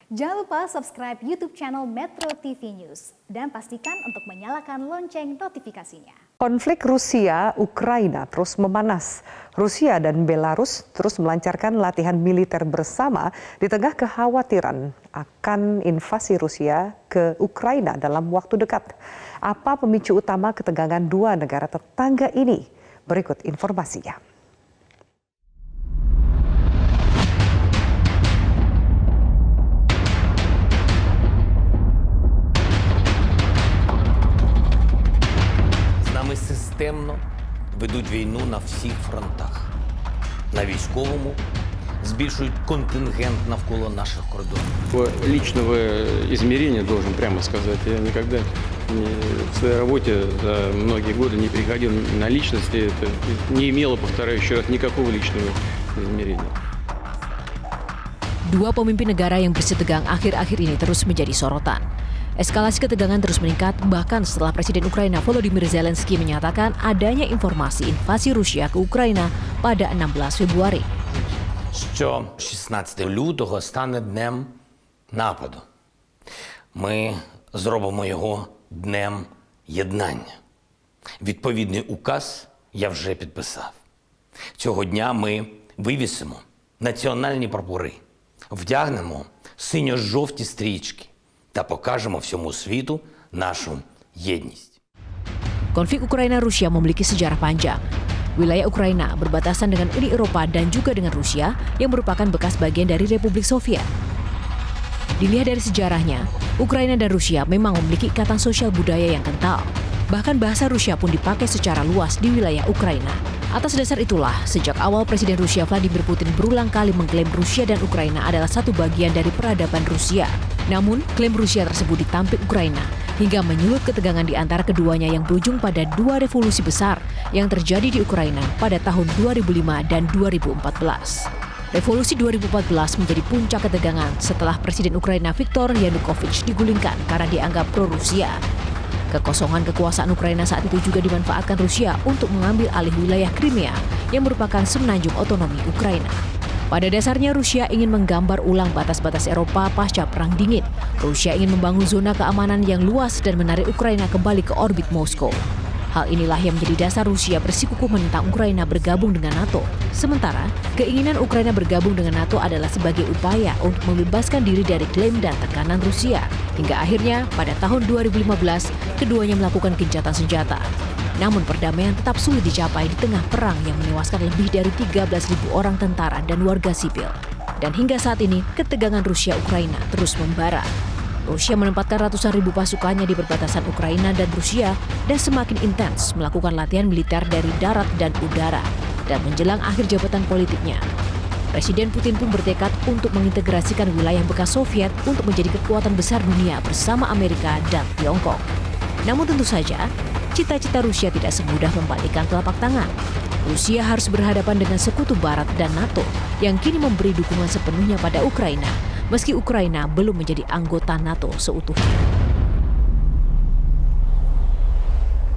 Jangan lupa subscribe YouTube channel Metro TV News dan pastikan untuk menyalakan lonceng notifikasinya. Konflik Rusia-Ukraina terus memanas. Rusia dan Belarus terus melancarkan latihan militer bersama di tengah kekhawatiran akan invasi Rusia ke Ukraina dalam waktu dekat. Apa pemicu utama ketegangan dua negara tetangga ini? Berikut informasinya. Системно ведуть війну на всіх фронтах. На військовому збільшують контингент навколо наших кордонів. Личного измерения, должен прямо сказать, я никогда в своей работе за многие годы не переходил на личности. Это не имело, повторяю еще раз, никакого личного измерения. Dua pemimpin negara yang bersitegang akhir-akhir ini terus menjadi sorotan. Eskalasi ketegangan terus meningkat bahkan setelah Presiden Ukraina Volodymyr Zelensky menyatakan adanya informasi invasi Rusia ke Ukraina pada 16 Februari. Що 16 лютого стане днем нападу. Ми зробимо його днем єднання. Відповідний указ я вже підписав. Цього дня ми вивісимо національні прапори, вдягнемо синьо-жовті стрічки та покажемо всьому світу нашу єдність. Konflik Ukraina-Rusia memiliki sejarah panjang. Wilayah Ukraina berbatasan dengan Uni Eropa dan juga dengan Rusia yang merupakan bekas bagian dari Republik Soviet. Dilihat dari sejarahnya, Ukraina dan Rusia memang memiliki ikatan sosial budaya yang kental. Bahkan bahasa Rusia pun dipakai secara luas di wilayah Ukraina. Atas dasar itulah, sejak awal Presiden Rusia Vladimir Putin berulang kali mengklaim Rusia dan Ukraina adalah satu bagian dari peradaban Rusia. Namun, klaim Rusia tersebut ditampik Ukraina hingga menyulut ketegangan di antara keduanya yang berujung pada dua revolusi besar yang terjadi di Ukraina pada tahun 2005 dan 2014. Revolusi 2014 menjadi puncak ketegangan setelah Presiden Ukraina Viktor Yanukovych digulingkan karena dianggap pro-Rusia. Kekosongan kekuasaan Ukraina saat itu juga dimanfaatkan Rusia untuk mengambil alih wilayah Crimea yang merupakan semenanjung otonomi Ukraina. Pada dasarnya Rusia ingin menggambar ulang batas-batas Eropa pasca Perang Dingin. Rusia ingin membangun zona keamanan yang luas dan menarik Ukraina kembali ke orbit Moskow. Hal inilah yang menjadi dasar Rusia bersikukuh menentang Ukraina bergabung dengan NATO. Sementara, keinginan Ukraina bergabung dengan NATO adalah sebagai upaya untuk membebaskan diri dari klaim dan tekanan Rusia. Hingga akhirnya, pada tahun 2015, keduanya melakukan gencatan senjata. Namun perdamaian tetap sulit dicapai di tengah perang yang menewaskan lebih dari 13.000 orang tentara dan warga sipil. Dan hingga saat ini, ketegangan Rusia-Ukraina terus membara. Rusia menempatkan ratusan ribu pasukannya di perbatasan Ukraina dan Rusia dan semakin intens melakukan latihan militer dari darat dan udara. Dan menjelang akhir jabatan politiknya, Presiden Putin pun bertekad untuk mengintegrasikan wilayah bekas Soviet untuk menjadi kekuatan besar dunia bersama Amerika dan Tiongkok. Namun tentu saja, cita-cita Rusia tidak semudah membalikkan telapak tangan. Rusia harus berhadapan dengan sekutu Barat dan NATO yang kini memberi dukungan sepenuhnya pada Ukraina, meski Ukraina belum menjadi anggota NATO seutuhnya.